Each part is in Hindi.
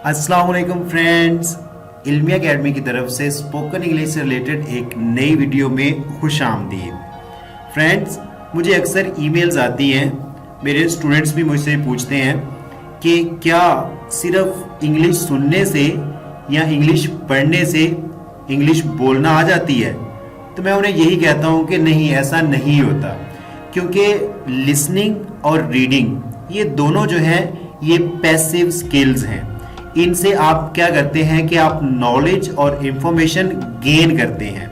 अस्सलाम वालेकुम फ्रेंड्स, इल्मी एकेडमी की तरफ से स्पोकन इंग्लिश से रिलेटेड एक नई वीडियो में खुश आमदीद। फ्रेंड्स, मुझे अक्सर ईमेल्स आती हैं, मेरे स्टूडेंट्स भी मुझसे पूछते हैं कि क्या सिर्फ इंग्लिश सुनने से या इंग्लिश पढ़ने से इंग्लिश बोलना आ जाती है। तो मैं उन्हें यही कहता हूँ कि नहीं, ऐसा नहीं होता, क्योंकि लिसनिंग और रीडिंग ये दोनों जो हैं ये पैसिव स्किल्स हैं। इनसे आप क्या करते हैं कि आप नॉलेज और इंफॉर्मेशन गेन करते हैं।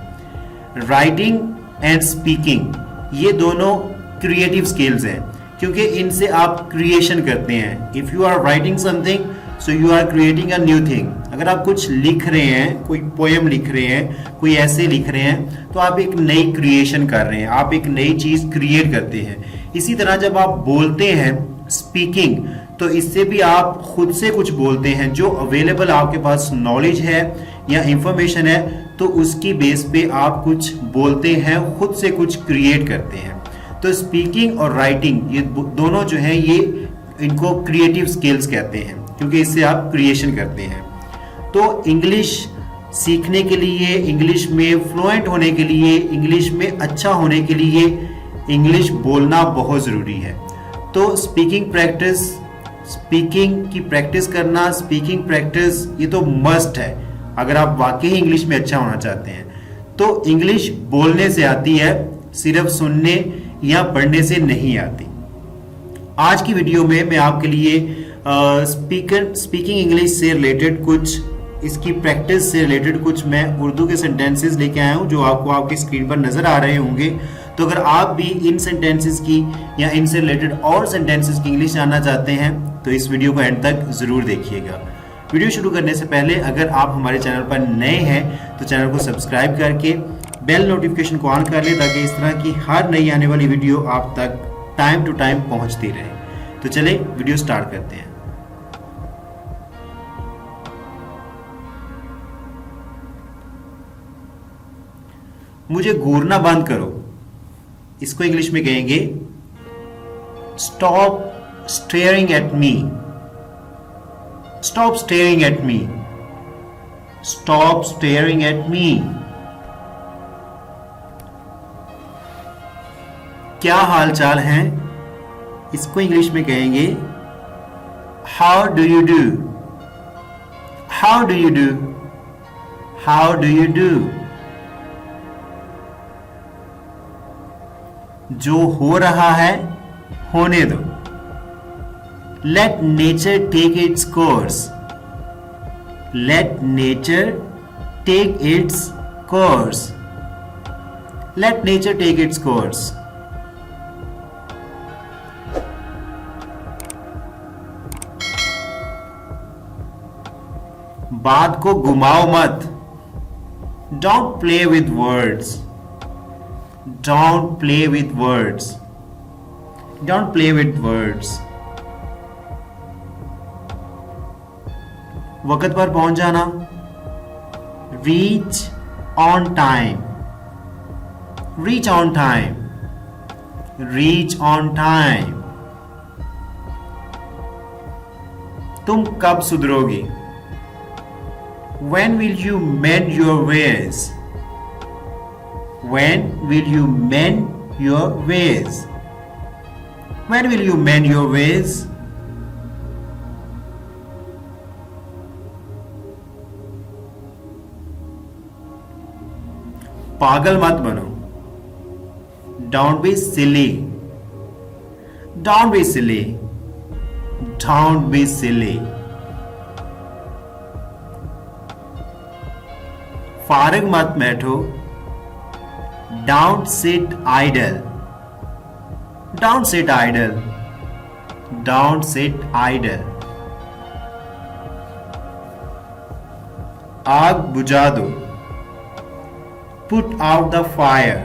राइटिंग एंड स्पीकिंग ये दोनों क्रिएटिव स्किल्स हैं, क्योंकि इनसे आप क्रिएशन करते हैं। If you are writing something so you are creating a new thing. अगर आप कुछ लिख रहे हैं, कोई पोएम लिख रहे हैं, कोई ऐसे लिख रहे हैं, तो आप एक नई क्रिएशन कर रहे हैं, आप एक नई चीज क्रिएट करते हैं। इसी तरह जब आप बोलते हैं स्पीकिंग, तो इससे भी आप खुद से कुछ बोलते हैं, जो अवेलेबल आपके पास नॉलेज है या इंफॉर्मेशन है, तो उसकी बेस पे आप कुछ बोलते हैं, खुद से कुछ क्रिएट करते हैं। तो स्पीकिंग और राइटिंग ये दोनों जो हैं ये इनको क्रिएटिव स्किल्स कहते हैं, क्योंकि इससे आप क्रिएशन करते हैं। तो इंग्लिश सीखने के लिए, इंग्लिश में फ्लुएंट होने के लिए, इंग्लिश में अच्छा होने के लिए इंग्लिश बोलना बहुत ज़रूरी है। तो स्पीकिंग की प्रैक्टिस करना, स्पीकिंग प्रैक्टिस ये तो मस्ट है अगर आप वाकई इंग्लिश में अच्छा होना चाहते हैं। तो इंग्लिश बोलने से आती है, सिर्फ सुनने या पढ़ने से नहीं आती। आज की वीडियो में मैं आपके लिए स्पीकिंग इंग्लिश से रिलेटेड कुछ, इसकी प्रैक्टिस से रिलेटेड कुछ मैं उर्दू के सेंटेंसेस लेके आया हूँ, जो आपको आपकी स्क्रीन पर नजर आ रहे होंगे। तो अगर आप भी इन सेंटेंसेस की या इनसे रिलेटेड और सेंटेंसेस की इंग्लिश जानना चाहते हैं तो इस वीडियो को एंड तक जरूर देखिएगा। वीडियो शुरू करने से पहले अगर आप हमारे चैनल पर नए हैं तो चैनल को सब्सक्राइब करके बेल नोटिफिकेशन को ऑन कर लें, ताकि इस तरह की हर नई आने वाली वीडियो आप तक टाइम टू टाइम पहुंचती रहे। तो चले वीडियो स्टार्ट करते हैं। मुझे घूरना बंद करो, इसको इंग्लिश में कहेंगे stop staring at me. Stop staring at me. Stop staring at me. क्या हाल चाल है, इसको इंग्लिश में कहेंगे how do you do. How do you do. How do you do. जो हो रहा है होने दो। Let nature take its course. Let nature take its course. Let nature take its course. बात को घुमाओ मत। Don't play with words. Don't play with words. Don't play with words. वक्त पर पहुंच जाना। Reach on time. Reach on time. Reach on time. तुम कब सुधरोगी? When will you mend your ways? When will you mend your ways? When will you mend your ways? पागल मत बनो। Don't be silly. Don't be silly. Don't be silly. फारिग मत बैठो। Don't sit idle. Don't sit idle. Don't sit idle. आग बुझा दो। Put out the fire.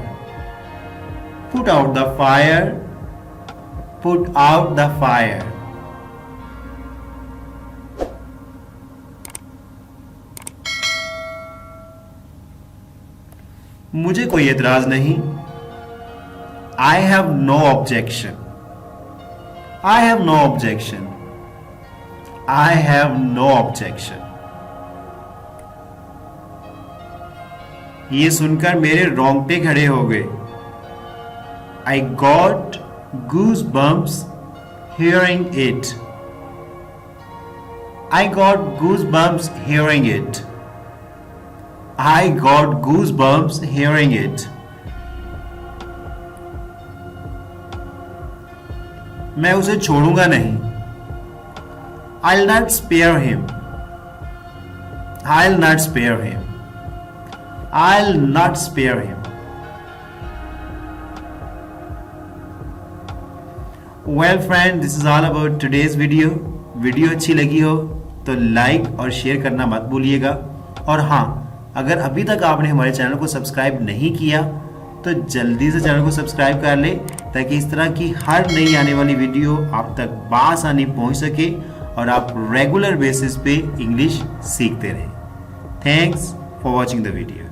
Put out the fire. Put out the fire. मुझे कोई एतराज नहीं। I have no objection. I have no objection. I have no objection. ये सुनकर मेरे रोंगटे खड़े हो गए. I got goosebumps hearing it. I got goosebumps hearing it. I got goosebumps hearing it. मैं उसे छोड़ूंगा नहीं. I'll not spare him. I'll not spare him. I'll not spare him. Well friend, this is all about today's video. Video अच्छी लगी हो तो लाइक और शेयर करना मत भूलिएगा. और हाँ, अगर अभी तक आपने हमारे चैनल को सब्सक्राइब नहीं किया तो जल्दी से चैनल को सब्सक्राइब कर ले, ताकि इस तरह की हर नई आने वाली वीडियो आप तक बआसानी पहुंच सके और आप रेगुलर बेसिस पे इंग्लिश सीखते रहें. Thanks for watching the video.